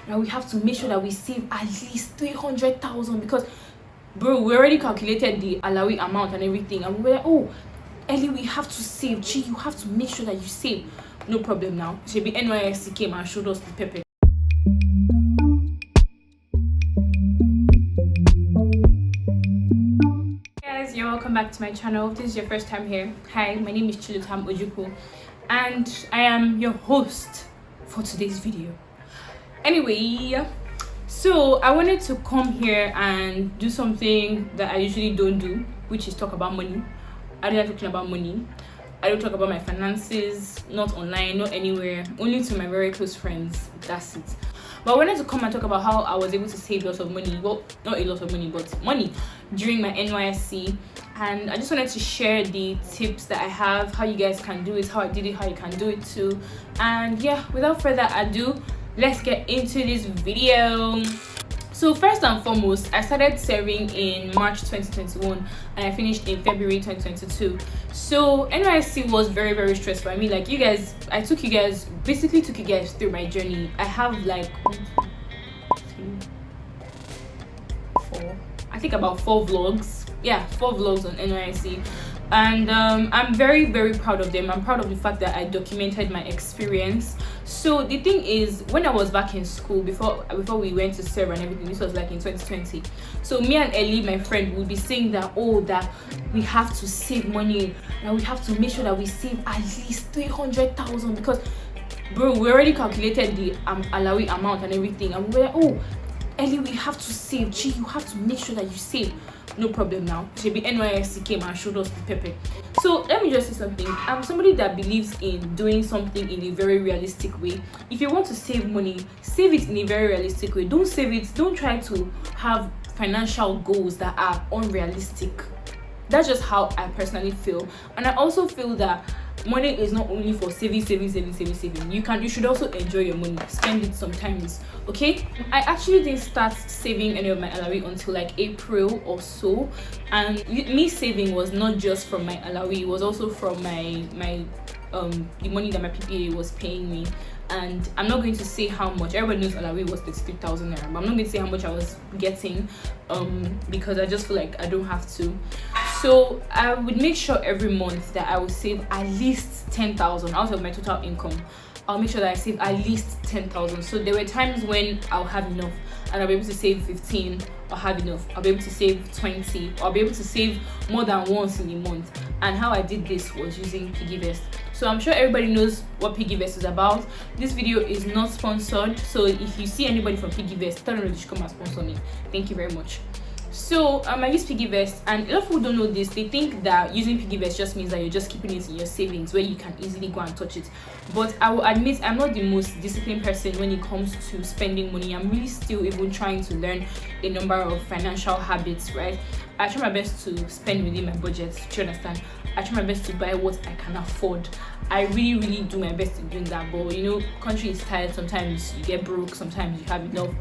now we have to make sure that we save at least 300,000 because bro, we already calculated the alawi amount and everything, and we were like, oh, Ellie, we have to save. Gee, you have to make sure that you save. No problem now. Shebi Nysc came and showed us the pepper. You're welcome back to my channel. If this is your first time here, hi, my name is Chilutam Ojukwu and I am your host for today's video. Anyway, so I wanted to come here and do something that I usually don't do, which is talk about money. I don't like talking about money. I don't talk about my finances, not online, not anywhere, only to my very close friends. That's it. But I wanted to come and talk about how I was able to save lots of money. Well, not a lot of money, but money during my Nysc. And I just wanted to share the tips that I have, how you guys can do it, how I did it, how you can do it too. And yeah, without further ado, let's get into this video. So first and foremost, I started saving in March 2021 and I finished in February 2022. So Nysc was very stressful. I mean, like, you guys, I basically took you guys through my journey. I have like about 4 vlogs. Yeah, 4 vlogs on Nysc. And I'm very proud of them. I'm proud of the fact that I documented my experience. So the thing is, when I was back in school before we went to serve and everything, this was like in 2020. So me and Ellie, my friend, would be saying that, oh, that we have to save money, and we have to make sure that we save at least 300,000 because bro, we already calculated the alawi amount and everything, and we were like, oh, Ellie, we have to save. Gee, you have to make sure that you save. No problem now. Shebi Nysc came and showed us the pepper. So let me just say something. I'm somebody that believes in doing something in a very realistic way. If you want to save money, save it in a very realistic way. Don't try to have financial goals that are unrealistic. That's just how I personally feel. And I also feel that money is not only for saving. You should also enjoy your money, spend it sometimes. Okay, I actually didn't start saving any of my alawi until like April or so, and me saving was not just from my alawi, it was also from my the money that my PPA was paying me. And I'm not going to say how much. Everybody knows alawi was 33,000 naira, but I'm not going to say how much I was getting because I just feel like I don't have to. So I would make sure every month that I would save at least 10,000 out of my total income. I'll make sure that I save at least 10,000. So there were times when I'll have enough and I'll be able to save 15 or have enough. I'll be able to save 20 or I'll be able to save more than once in a month. And how I did this was using PiggyVest. So I'm sure everybody knows what PiggyVest is about. This video is not sponsored, so if you see anybody from PiggyVest, tell them they should come and sponsor me. Thank you very much. So I use PiggyVest, and a lot of people don't know this. They think that using PiggyVest just means that you're just keeping it in your savings where you can easily go and touch it. But I will admit I'm not the most disciplined person when it comes to spending money. I'm really still even trying to learn a number of financial habits, right? I try my best to spend within my budget. Do you understand? I try my best to buy what I can afford. I really do my best in doing that. But you know, country is tight. Sometimes you get broke. Sometimes you have enough.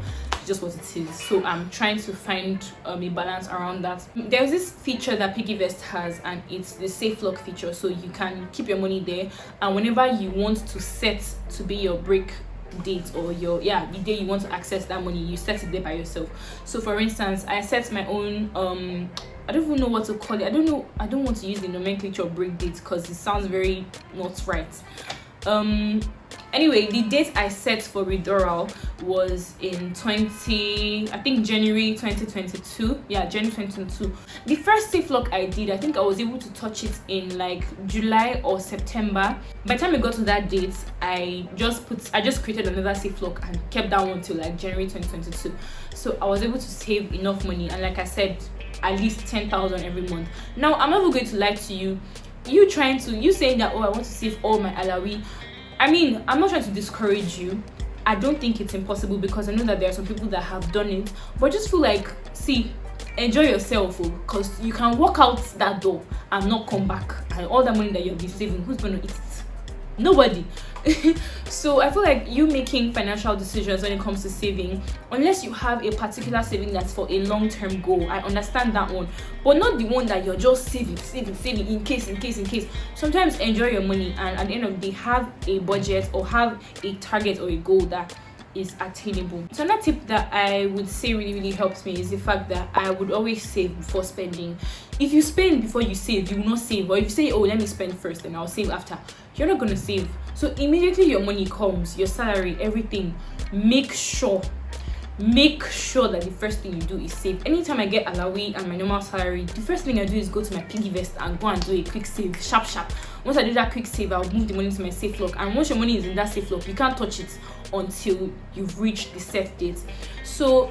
Just what it is. So I'm trying to find a balance around that. There's this feature that PiggyVest has, and it's the safe lock feature. So you can keep your money there, and whenever you want to set to be your break date or the day you want to access that money, you set it there by yourself. So for instance, I set my own I don't even know what to call it. I don't want to use the nomenclature of break date because it sounds very not right. Anyway, the date I set for withdrawal was in January 2022. Yeah, January 2022. The first safe lock I did, I think I was able to touch it in like July or September. By the time I got to that date, I just created another safe lock and kept that one till like January 2022. So I was able to save enough money, and like I said, at least 10,000 every month. Now I'm not even going to lie to you. You saying that, oh, I want to save all my alawi. I mean, I'm not trying to discourage you. I don't think it's impossible because I know that there are some people that have done it. But just feel like, see, enjoy yourself, because you can walk out that door and not come back. And all the money that you've been saving, who's going to eat it? Nobody. So I feel like you making financial decisions when it comes to saving, unless you have a particular saving that's for a long-term goal, I understand that one, but not the one that you're just saving in case. Sometimes enjoy your money, and at the end of the day, have a budget or have a target or a goal that is attainable. So another tip that I would say really helps me is the fact that I would always save before spending. If you spend before you save, you will not save. Or if you say, oh, let me spend first and I'll save after, you're not going to save. So immediately your money comes, your salary, everything, make sure that the first thing you do is save. Anytime I get alawi and my normal salary, the first thing I do is go to my piggy vest and go and do a quick save, sharp. Once I do that quick save, I'll move the money to my safe lock, and once your money is in that safe lock, you can't touch it until you've reached the set date. So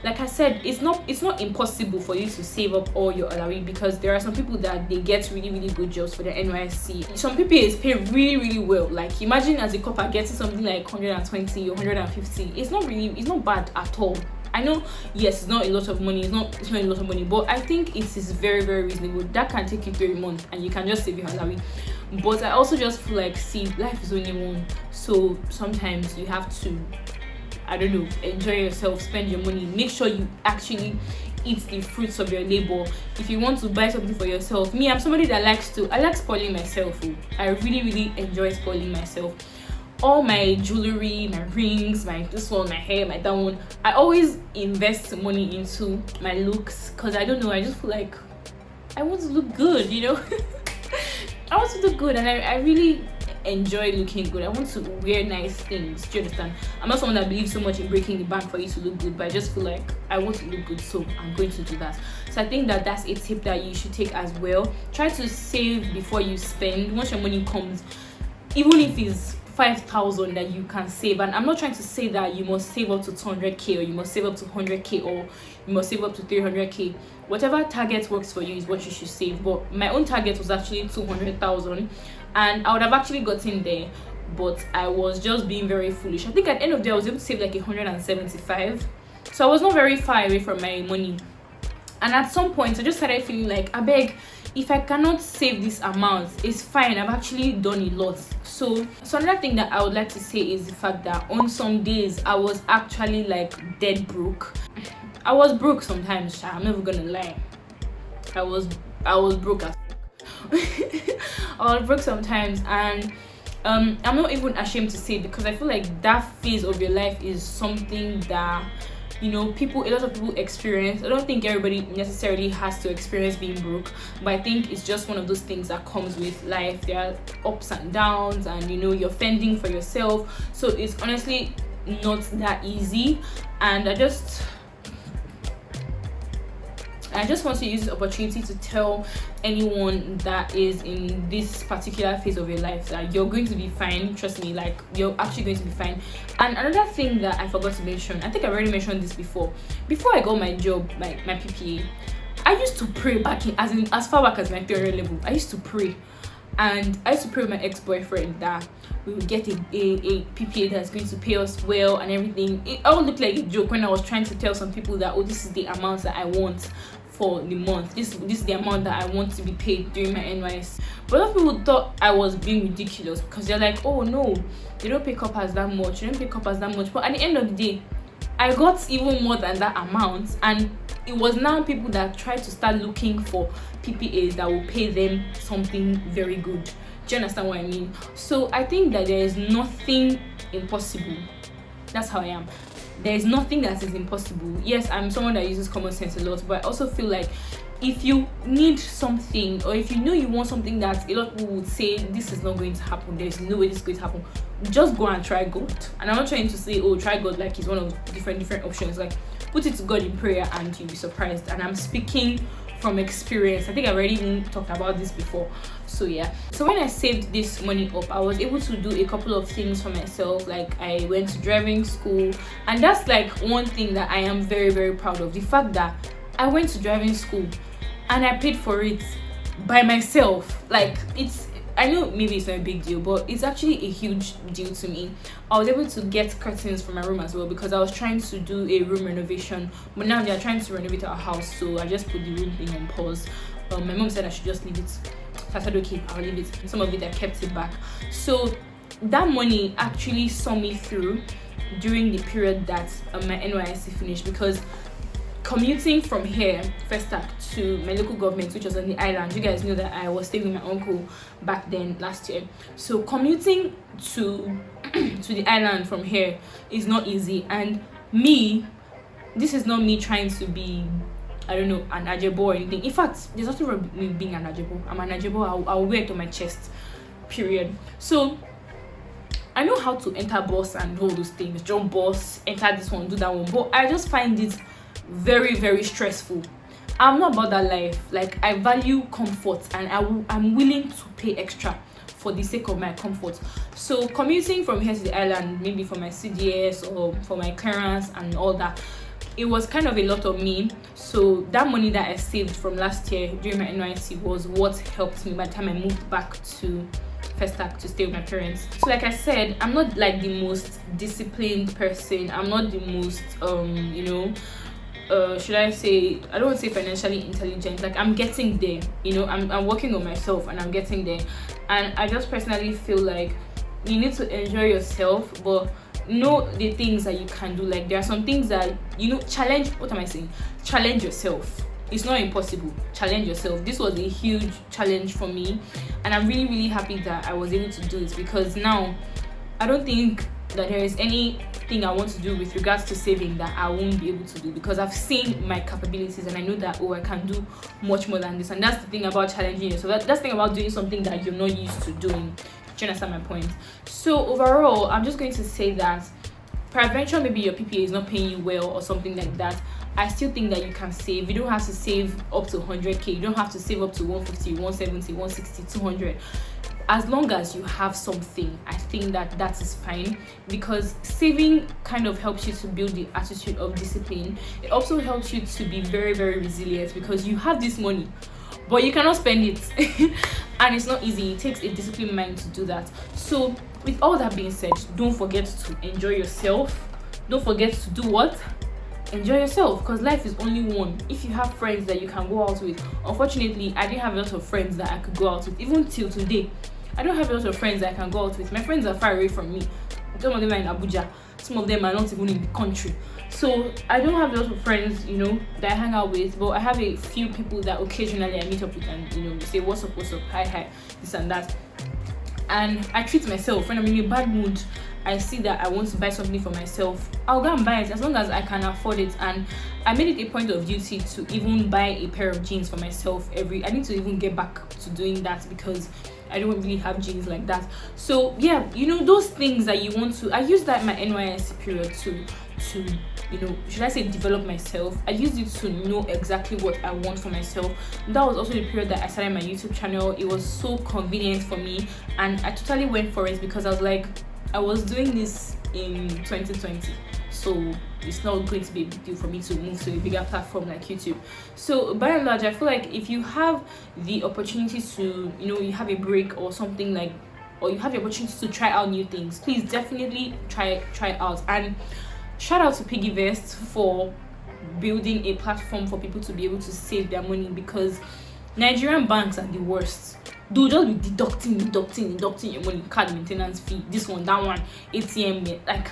like I said, it's not impossible for you to save up all your alawi, because there are some people that they get really good jobs for their Nysc. Some people is paid really well. Like imagine as a copper getting something like 120 or 150. It's not bad at all. I know, yes, it's not a lot of money. It's not a lot of money, but I think it is very reasonable. That can take you through a month, and you can just save your alawi. But I also just feel like, see, life is only one, so sometimes you have to, I don't know, enjoy yourself, spend your money, make sure you actually eat the fruits of your labor. If you want to buy something for yourself, me, I'm somebody that I like spoiling myself. I really enjoy spoiling myself. All my jewelry, my rings, my this one, my hair, my that one, I always invest money into my looks, because I don't know, I just feel like I want to look good, you know. I want to look good, and I really enjoy looking good. I want to wear nice things. Do you understand? I'm not someone that believes so much in breaking the bank for you to look good, but I just feel like I want to look good, so I'm going to do that. So I think that that's a tip that you should take as well. Try to save before you spend. Once your money comes, even if it's 5,000 that you can save, and I'm not trying to say that you must save up to 200k, or you must save up to 100k, or you must save up to 300k. Whatever target works for you is what you should save. But my own target was actually 200,000, and I would have actually gotten there, but I was just being very foolish. I think at the end of the day I was able to save like 175, so I was not very far away from my money. And at some point I just started feeling like, I beg, if I cannot save this amount, it's fine, I've actually done a lot. So another thing that I would like to say is the fact that on some days I was actually like dead broke. I was broke sometimes, I'm never gonna lie. I was broke as I was broke sometimes, and I'm not even ashamed to say it, because I feel like that phase of your life is something that, you know, a lot of people experience. I don't think everybody necessarily has to experience being broke, but I think it's just one of those things that comes with life. There are ups and downs, and you know, you're fending for yourself, so it's honestly not that easy. And I just want to use this opportunity to tell anyone that is in this particular phase of your life that you're going to be fine. Trust me, like, you're actually going to be fine. And another thing that I forgot to mention, I think I already mentioned this before I got my job, my PPA, I used to pray back in, as far back as my theory level. I used to pray, and I used to pray with my ex-boyfriend that we would get a PPA that's going to pay us well and everything. It all looked like a joke when I was trying to tell some people that, oh, this is the amount that I want for the month, this is the amount that I want to be paid during my NYS. But a lot of people thought I was being ridiculous, because they're like, oh no, they don't pay coppers that much, but at the end of the day I got even more than that amount. And it was now people that tried to start looking for PPAs that will pay them something very good. Do you understand what I mean? So I think that there is nothing impossible. That's how I am. There is nothing that is impossible. Yes, I'm someone that uses common sense a lot, but I also feel like if you need something, or if you know you want something that a lot of people would say this is not going to happen, there's no way this is going to happen, just go and try God. And I'm not trying to say, oh, try God like it's one of different options. Like, put it to God in prayer and you'll be surprised. And I'm speaking from experience. I think I've already even talked about this before. So yeah, so when I saved this money up, I was able to do a couple of things for myself. Like, I went to driving school, and that's like one thing that I am very proud of, the fact that I went to driving school and I paid for it by myself. Like, I know maybe it's not a big deal, but it's actually a huge deal to me. I was able to get curtains for my room as well, because I was trying to do a room renovation, but now they are trying to renovate our house, so I just put the room thing on pause. My mom said I should just leave it, so I said okay, I'll leave it. Some of it I kept it back. So that money actually saw me through during the period that my NYSC finished, because commuting from here, first start, to my local government, which was on the island. You guys know that I was staying with my uncle back then last year. So commuting to to the island from here is not easy. And me, this is not me trying to be, I don't know, an ajebo or anything. In fact, there's nothing wrong with me being an ajebo. I'm an ajebo. I'll wear it on my chest, period. So I know how to enter bus and all those things, jump bus, enter this one, do that one, but I just find it very, very stressful. I'm not about that life. Like, I value comfort, and I'm willing to pay extra for the sake of my comfort. So commuting from here to the island, maybe for my CDS or for my clearance and all that, it was kind of a lot of me. So that money that I saved from last year during my NYC was what helped me by the time I moved back to Festac to stay with my parents. So like I said, I'm not like the most disciplined person. I'm not the most should I say, I don't want to say financially intelligent. Like, I'm getting there, I'm working on myself and I'm getting there. And I just personally feel like you need to enjoy yourself, but know the things that you can do. Like, there are some things that challenge yourself. It's not impossible. Challenge yourself. This was a huge challenge for me, and I'm really, really happy that I was able to do it, because now I don't think that there is anything I want to do with regards to saving that I won't be able to do, because I've seen my capabilities and I know that I can do much more than this. And that's the thing about challenging yourself. That's the thing about doing something that you're not used to doing. Do you understand my point? So overall, I'm just going to say that peradventure maybe your PPA is not paying you well or something like that, I still think that you can save. You don't have to save up to 100k. You don't have to save up to 150, 170, 160, 200. As long as you have something, I think that is fine, because saving kind of helps you to build the attitude of discipline. It also helps you to be very, very resilient, because you have this money but you cannot spend it and it's not easy. It takes a disciplined mind to do that. So with all that being said, don't forget to enjoy yourself. Don't forget to do what? Enjoy yourself, because life is only one. If you have friends that you can go out with, unfortunately I didn't have a lot of friends that I could go out with. Even till today, I don't have a lot of friends that I can go out with. My friends are far away from me. Some of them are in Abuja, some of them are not even in the country. So I don't have a lot of friends, that I hang out with, but I have a few people that occasionally I meet up with, and we say what's up, hi, this and that. And I treat myself. When I'm in a bad mood, I see that I want to buy something for myself, I'll go and buy it as long as I can afford it. And I made it a point of duty to even buy a pair of jeans for myself I need to even get back to doing that, because I don't really have jeans like that. So yeah, those things that you want to, I use that in my NYSC period to should I say develop myself. I used it to know exactly what I want for myself. That was also the period that I started my YouTube channel. It was so convenient for me, and I totally went for it, because I was like, I was doing this in 2020, so it's not going to be a big deal for me to move to a bigger platform like YouTube. So by and large, I feel like if you have the opportunity to, you have a break or something like, or you have the opportunity to try out new things, please definitely try out. And shout out to Piggyvest for building a platform for people to be able to save their money, because Nigerian banks are the worst. They'll just be deducting your money, card maintenance fee, this one, that one, ATM, like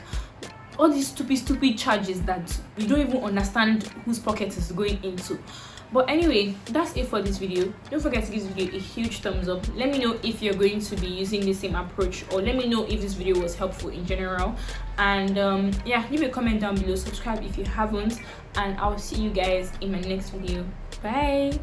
all these stupid charges that you don't even understand whose pocket is going into. But anyway, that's it for this video. Don't forget to give this video a huge thumbs up. Let me know if you're going to be using the same approach, or let me know if this video was helpful in general. And yeah, leave a comment down below, subscribe if you haven't, and I'll see you guys in my next video. Bye.